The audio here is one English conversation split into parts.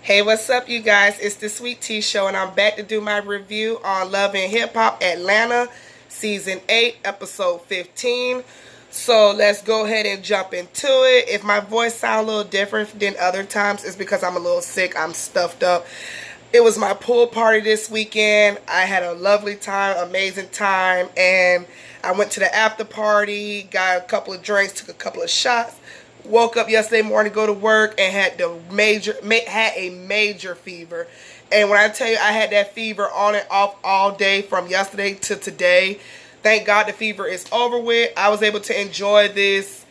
Hey, what's up, you guys? It's the Sweet Tea Show, and I'm back to do my review on Love and Hip Hop Atlanta, Season 8, Episode 15. So let's go ahead and jump into it. If my voice sounds a little different than other times, it's because I'm a little sick. I'm stuffed up. It was my pool party this weekend. I had a lovely time, amazing time, and I went to the after party, got a couple of drinks, took a couple of shots. Woke up yesterday morning to go to work and had a major fever. And when I tell you I had that fever on and off all day from yesterday to today, thank God the fever is over with. I was able to enjoy this,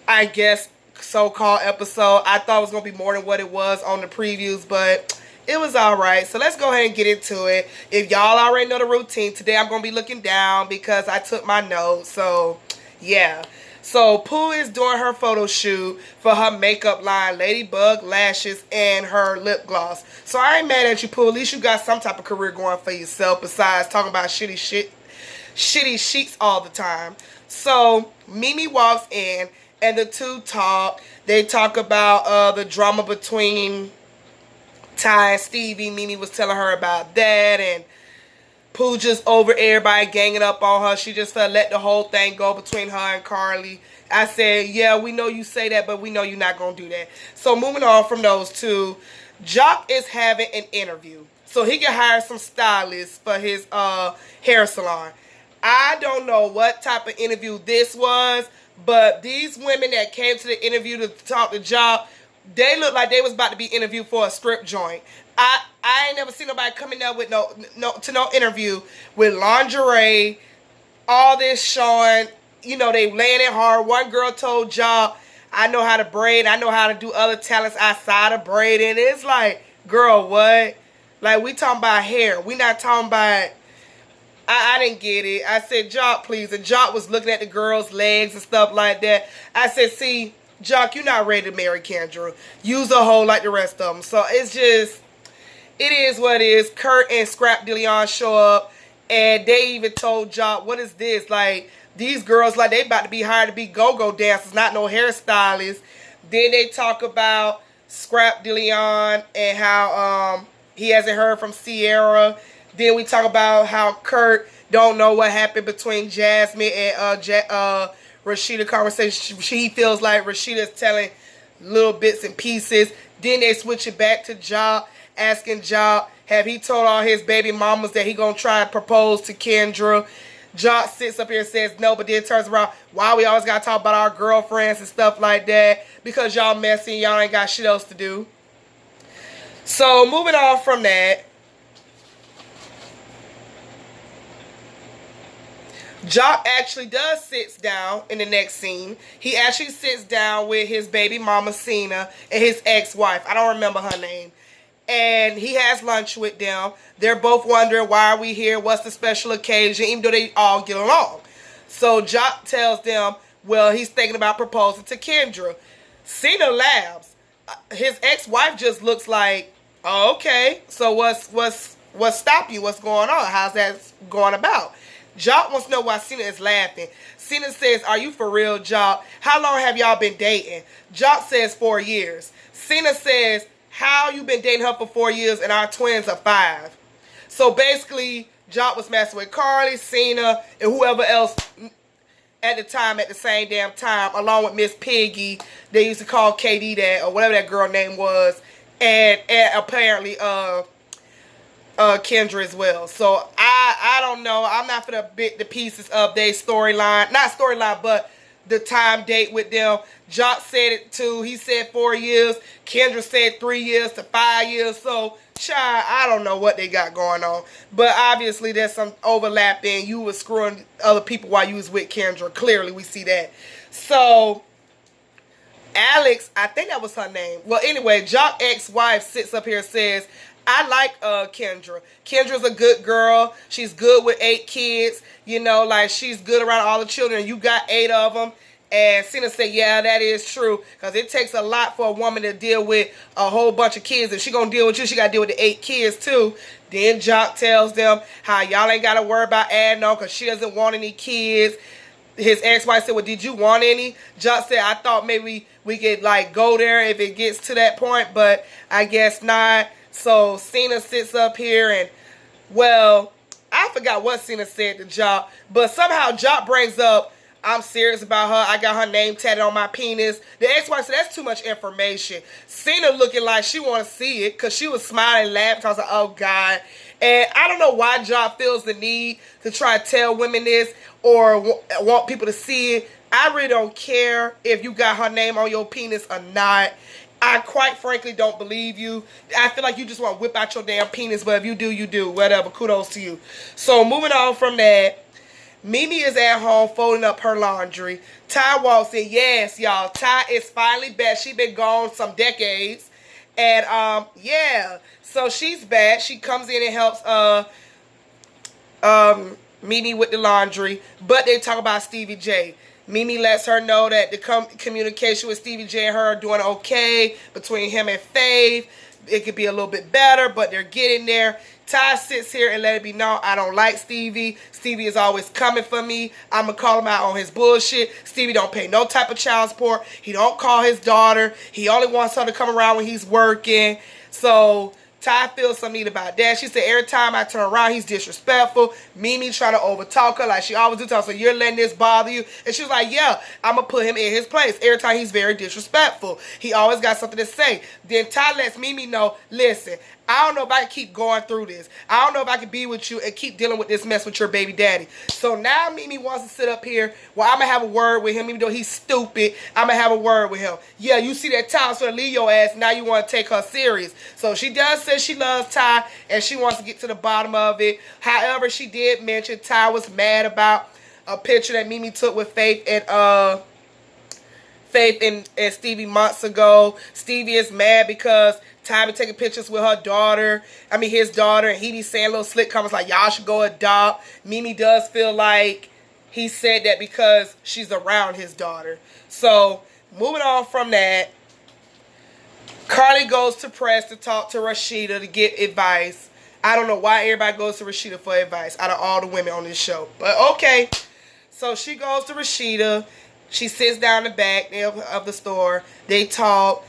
I guess, so-called episode. I thought it was going to be more than what it was on the previews, but it was alright. So let's go ahead and get into it. If y'all already know the routine, today I'm going to be looking down because I took my notes. So, yeah. So, Pooh is doing her photo shoot for her makeup line, Ladybug Lashes, and her lip gloss. So, I ain't mad at you, Pooh. At least you got some type of career going for yourself besides talking about shitty sheets all the time. So, Mimi walks in, and the two talk. They talk about the drama between Ty and Stevie. Mimi was telling her about that, and Pooh just over everybody ganging up on her. She just felt let the whole thing go between her and Carly. I said, yeah, we know you say that, but we know you're not going to do that. So moving on from those two, Jock is having an interview. So he can hire some stylists for his hair salon. I don't know what type of interview this was, but these women that came to the interview to talk to Jock, they looked like they was about to be interviewed for a strip joint. I ain't never seen nobody coming up with no interview with lingerie, all this showing. You know, they laying it hard. One girl told Jock, I know how to braid. I know how to do other talents outside of braiding. It's like, girl, what? Like, we talking about hair. We not talking about... I didn't get it. I said, Jock, please. And Jock was looking at the girl's legs and stuff like that. I said, see, Jock, you're not ready to marry Kendra. Use a hoe like the rest of them. So, it's just... It is what it is. Kurt and Scrap DeLeon show up, and they even told Jock, what is this? Like, these girls, like, they about to be hired to be go-go dancers, not no hairstylists. Then they talk about Scrap DeLeon and how he hasn't heard from Sierra. Then we talk about how Kurt don't know what happened between Jasmine and Rashida conversation. She feels like Rashida's telling little bits and pieces. Then they switch it back to Jock, asking Jock, have he told all his baby mamas that he gonna try to propose to Kendra? Jock sits up here and says no, but then turns around, why we always gotta talk about our girlfriends and stuff like that? Because y'all messy and y'all ain't got shit else to do. So moving on from that, Jock actually does sits down in the next scene. He actually sits down with his baby mama Cena and his ex-wife. I don't remember her name. And he has lunch with them. They're both wondering, why are we here? What's the special occasion? Even though they all get along. So Jock tells them, well, he's thinking about proposing to Kendra. Cena laughs. His ex-wife just looks like, oh, okay. So what's stopping you? What's going on? How's that going about? Jock wants to know why Cena is laughing. Cena says, are you for real, Jock? How long have y'all been dating? Jock says 4 years. Cena says, how you been dating her for 4 years and our twins are 5? So basically, Jock was messing with Carly, Cena, and whoever else at the time, at the same damn time, along with Miss Piggy. They used to call KD that, or whatever that girl name was, and apparently Kendra as well. So I don't know. I'm not for the bit the pieces of their storyline. Not storyline, but the time date with them. Jock said it too. He said 4 years. Kendra said 3 years to 5 years. So, child, I don't know what they got going on. But obviously there's some overlapping. You was screwing other people while you was with Kendra. Clearly we see that. So, Alex, I think that was her name. Well, anyway, Jock's ex-wife sits up here and says, I like Kendra. Kendra's a good girl. She's good with 8 kids. You know, like, she's good around all the children. You got 8 of them. And Cena said, yeah, that is true. Because it takes a lot for a woman to deal with a whole bunch of kids. If she going to deal with you, she got to deal with the 8 kids too. Then Jock tells them how y'all ain't got to worry about adding on because she doesn't want any kids. his ex-wife said, well, did you want any? Jock said, I thought maybe we could like go there if it gets to that point, but I guess not. So Cena sits up here and, well, I forgot what Cena said to Jock, but somehow Jock brings up, I'm serious about her. I got her name tatted on my penis. The ex-wife said, that's too much information. Cena looking like she want to see it because she was smiling and laughing. I was like, oh, God. And I don't know why Jock feels the need to try to tell women this or want people to see it. I really don't care if you got her name on your penis or not. I quite frankly don't believe you. I feel like you just want to whip out your damn penis, but if you do, you do. Whatever. Kudos to you. So moving on from that, Mimi is at home folding up her laundry. Ty walks in. Yes, y'all. Ty is finally back. She been gone some decades. And, yeah. So she's back. She comes in and helps Mimi with the laundry. But they talk about Stevie J. Mimi lets her know that the communication with Stevie J and her are doing okay between him and Faith. It could be a little bit better, but they're getting there. Ty sits here and let it be known, I don't like Stevie. Stevie is always coming for me. I'm going to call him out on his bullshit. Stevie don't pay no type of child support. He don't call his daughter. He only wants her to come around when he's working. So Ty feels some need about that. She said every time I turn around, he's disrespectful. Mimi trying to overtalk her like she always do. So you're letting this bother you? And she was like, yeah, I'm going to put him in his place. Every time he's very disrespectful. He always got something to say. Then Ty lets Mimi know, listen, I don't know if I can keep going through this. I don't know if I can be with you and keep dealing with this mess with your baby daddy. So now Mimi wants to sit up here. Well, I'm going to have a word with him. Even though he's stupid, I'm going to have a word with him. Yeah, you see that Ty was going to leave your ass. Now you want to take her serious. So she does say she loves Ty and she wants to get to the bottom of it. However, she did mention Ty was mad about a picture that Mimi took with Faith and Stevie months ago. Stevie is mad because Ty be taking pictures with her daughter. His daughter, and he be saying little slick comments like, y'all should go adopt. Mimi does feel like he said that because she's around his daughter. So, moving on from that, Carly goes to press to talk to Rashida to get advice. I don't know why everybody goes to Rashida for advice out of all the women on this show. But okay. So she goes to Rashida. She sits down in the back of the store. They talk.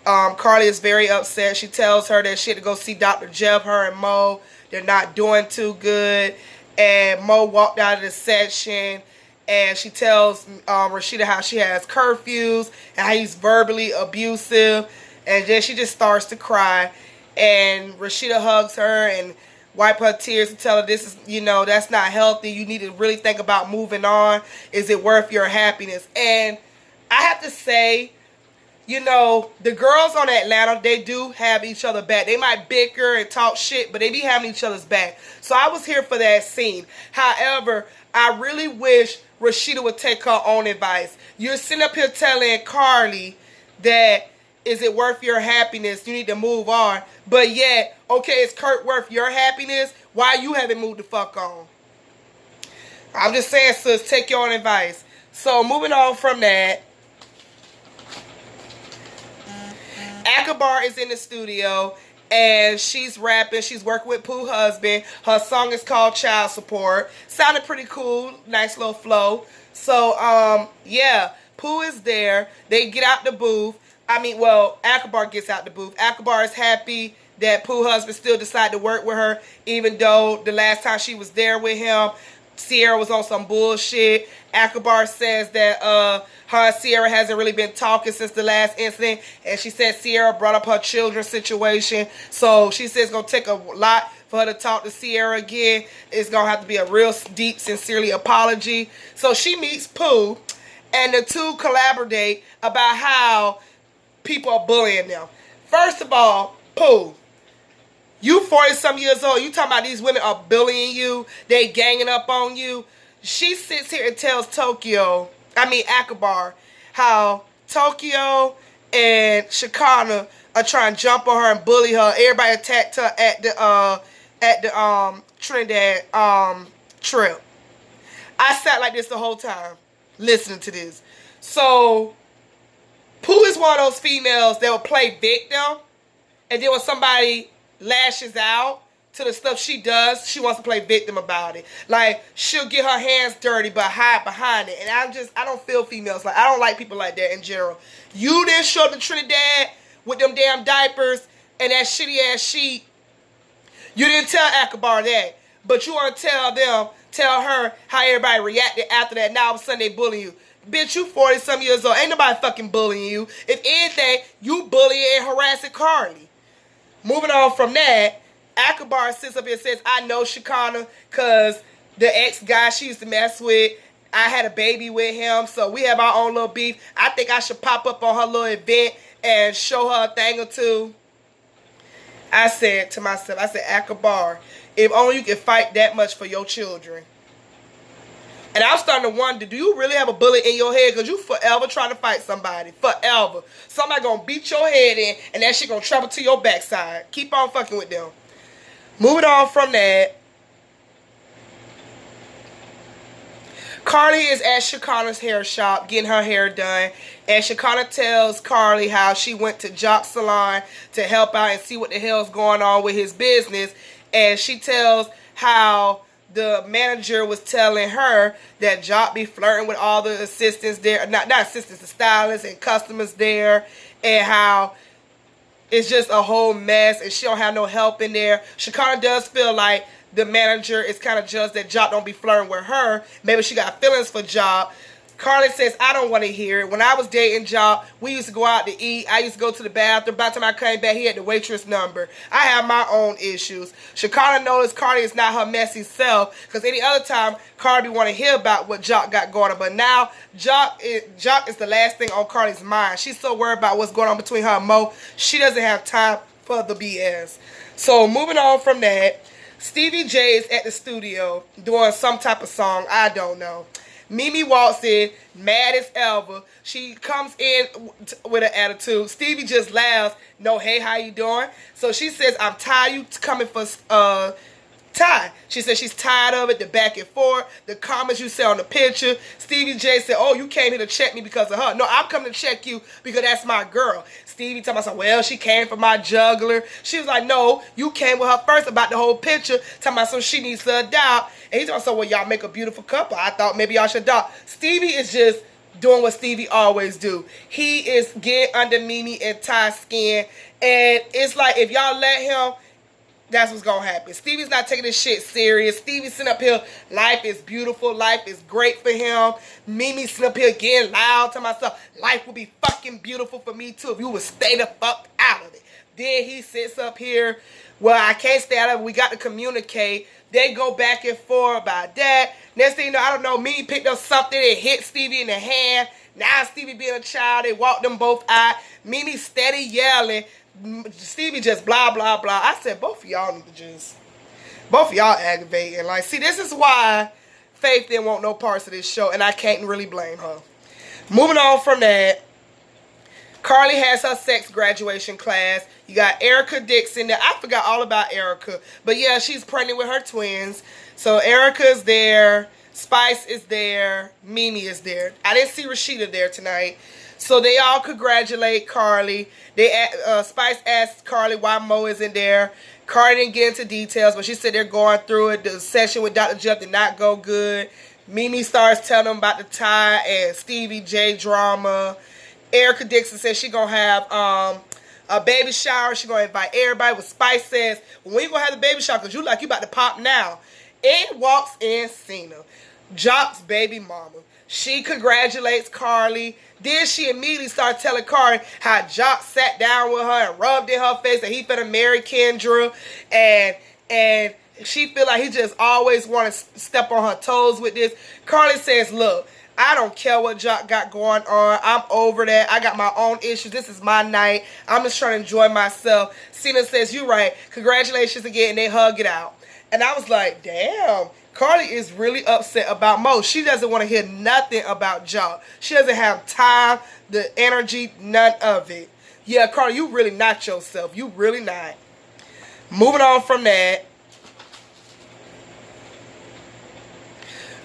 Carly is very upset. She tells her that she had to go see Dr. Jeff, her and Mo. They're not doing too good. And Mo walked out of the session. And she tells Rashida how she has curfews and how he's verbally abusive. And then she just starts to cry. And Rashida hugs her and wipe her tears and tell her this is, that's not healthy. You need to really think about moving on. Is it worth your happiness? And I have to say, the girls on Atlanta, they do have each other back. They might bicker and talk shit, but they be having each other's back. So I was here for that scene. However, I really wish Rashida would take her own advice. You're sitting up here telling Carly that, is it worth your happiness? You need to move on. But yet, okay, is Kurt worth your happiness? Why you haven't moved the fuck on? I'm just saying, sis, take your own advice. So moving on from that, Akbar is in the studio and she's rapping. She's working with Pooh's husband. Her song is called Child Support. Sounded pretty cool. Nice little flow. So, yeah, Pooh is there. They get out the booth. Akbar gets out the booth. Akbar is happy that Pooh's husband still decided to work with her, even though the last time she was there with him, Sierra was on some bullshit. Akbar says that her and Sierra hasn't really been talking since the last incident. And she said Sierra brought up her children's situation. So she says it's going to take a lot for her to talk to Sierra again. It's going to have to be a real deep, sincerely apology. So she meets Pooh. And the two collaborate about how people are bullying them. First of all, Pooh, you 40-some years old. You talking about these women are bullying you. They ganging up on you. She sits here and tells Akbar, how Tokyo and Shakana are trying to jump on her and bully her. Everybody attacked her at the Trinidad trip. I sat like this the whole time listening to this. So Pooh is one of those females that will play victim, and then when somebody lashes out, to the stuff she does, she wants to play victim about it. Like, she'll get her hands dirty but hide behind it. And I don't feel females like, I don't like people like that in general. You didn't show up to Trinidad with them damn diapers and that shitty ass sheet. You didn't tell Akbar that. But you want to tell her how everybody reacted after that. Now all of a sudden they bullying you. Bitch, you 40-some years old. Ain't nobody fucking bullying you. If anything, you bullying and harassing Carly. Moving on from that, Akbar sits up here and says, I know Shekinah because the ex-guy she used to mess with, I had a baby with him, so we have our own little beef. I think I should pop up on her little event and show her a thing or two. I said to myself, Akbar, if only you can fight that much for your children. And I'm starting to wonder, do you really have a bullet in your head? Because you forever trying to fight somebody. Forever. Somebody going to beat your head in, and that shit going to travel to your backside. Keep on fucking with them. Moving on from that, Carly is at Shekinah's hair shop getting her hair done. And Shekinah tells Carly how she went to Jock's salon to help out and see what the hell's going on with his business. And she tells how the manager was telling her that Jock be flirting with all the assistants there. Not assistants, the stylists and customers there. And how it's just a whole mess and she don't have no help in there. Shekinah does feel like the manager is kind of jealous that Jock don't be flirting with her. Maybe she got feelings for Jock. Carly says, I don't want to hear it. When I was dating Jock, we used to go out to eat. I used to go to the bathroom. By the time I came back, he had the waitress number. I have my own issues. Shekinah noticed Carly is not her messy self, because any other time, Carly want to hear about what Jock got going on. But now, Jock is the last thing on Carly's mind. She's so worried about what's going on between her and Mo. She doesn't have time for the BS. So, moving on from that, Stevie J is at the studio doing some type of song. I don't know. Mimi walks in, mad as ever. She comes in with an attitude. Stevie just laughs. No, hey, how you doing? So she says, I'm tired you coming for Ty. She said she's tired of it, the back and forth, the comments you say on the picture. Stevie J said, oh, you came here to check me because of her. No, I'm coming to check you because that's my girl. Stevie talking about, well, she came for my juggler. She was like, no, you came with her first about the whole picture, talking about so she needs to adopt. And he's talking, so well, y'all make a beautiful couple. I thought maybe y'all should adopt. Stevie is just doing what Stevie always do. He is getting under Mimi and Ty's skin. And it's like, if y'all let him, that's what's going to happen. Stevie's not taking this shit serious. Stevie's sitting up here, life is beautiful. Life is great for him. Mimi sitting up here getting loud to myself. Life would be fucking beautiful for me too if you would stay the fuck out of it. Then he sits up here, well, I can't stay out of it. We got to communicate. They go back and forth about that. Next thing you know, I don't know, Mimi picked up something and hit Stevie in the hand. Now Stevie being a child, they walked them both out. Mimi steady yelling. Stevie just blah, blah, blah. I said, both of y'all need to just, both of y'all aggravating. Like, see, this is why Faith didn't want no parts of this show, and I can't really blame her. Moving on from that, Carly has her sex graduation class. You got Erica Dixon there. I forgot all about Erica. But yeah, she's pregnant with her twins. So Erica's there. Spice is there. Mimi is there. I didn't see Rashida there tonight. So they all congratulate Carly. Spice asked Carly why Mo isn't there. Carly didn't get into details, but she said they're going through it. The session with Dr. Jeff did not go good. Mimi starts telling them about the Ty and Stevie J drama. Erica Dixon says she's going to have a baby shower. She's going to invite everybody. But Spice says, well, when you going to have the baby shower? Because you about to pop now. In walks in Cena, Jock's baby mama. She congratulates Carly. Then she immediately starts telling Carly how Jock sat down with her and rubbed in her face that he finna marry Kendra. And she feel like he just always want to step on her toes with this. Carly says, look, I don't care what Jock got going on. I'm over that. I got my own issues. This is my night. I'm just trying to enjoy myself. Cena says, you right. Congratulations again. And they hug it out. And I was like, damn. Carly is really upset about Mo. She doesn't want to hear nothing about Jock. She doesn't have time, the energy, none of it. Yeah, Carly, you really not yourself. You really not. Moving on from that.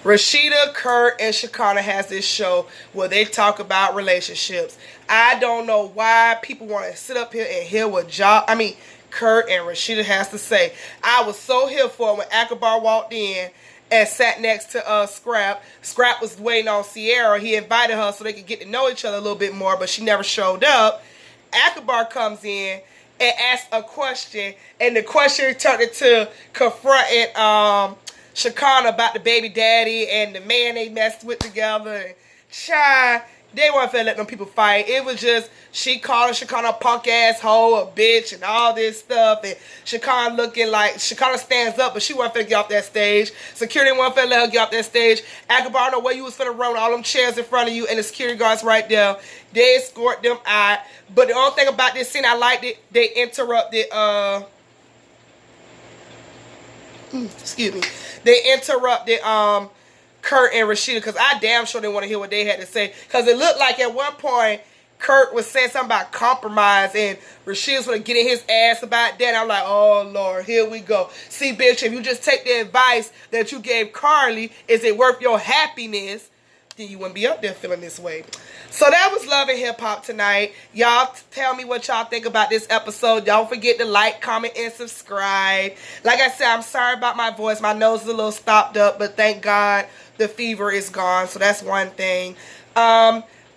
Rashida, Kurt, and Shekinah has this show where they talk about relationships. I don't know why people want to sit up here and hear what Kurt and Rashida has to say. I was so here for it when Akbar walked in and sat next to Scrap. Scrap was waiting on Sierra. He invited her so they could get to know each other a little bit more, but she never showed up. Akbar comes in and asks a question, and the question turned into confronting Shekinah about the baby daddy and the man they messed with together. And child, they weren't finna let them people fight. It was just she calling Shekinah a punk asshole, a bitch, and all this stuff. And Shekinah looking like Shekinah stands up, but she wasn't finna get off that stage. Security wasn't finna let her get off that stage. Akbar, I don't know where you was finna run with all them chairs in front of you and the security guards right there. They escort them out. But the only thing about this scene I liked it, they interrupted excuse me. They interrupted Kurt and Rashida, because I damn sure didn't want to hear what they had to say. Because it looked like at one point Kurt was saying something about compromise and Rashida was getting his ass about that. I'm like, oh Lord, here we go. See, bitch, if you just take the advice that you gave Carly, is it worth your happiness? Then you wouldn't be up there feeling this way. So that was Love and Hip Hop tonight. Y'all tell me what y'all think about this episode. Don't forget to like, comment, and subscribe. Like I said, I'm sorry about my voice. My nose is a little stopped up, but thank God the fever is gone. So that's one thing.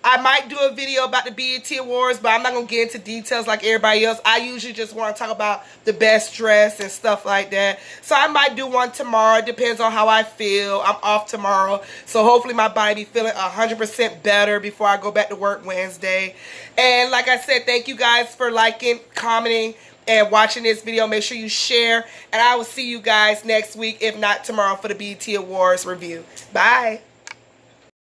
I might do a video about the BET Awards, but I'm not going to get into details like everybody else. I usually just want to talk about the best dress and stuff like that. So I might do one tomorrow. It depends on how I feel. I'm off tomorrow. So hopefully my body be feeling 100% better before I go back to work Wednesday. And like I said, thank you guys for liking, commenting, and watching this video. Make sure you share. And I will see you guys next week, if not tomorrow, for the BET Awards review. Bye.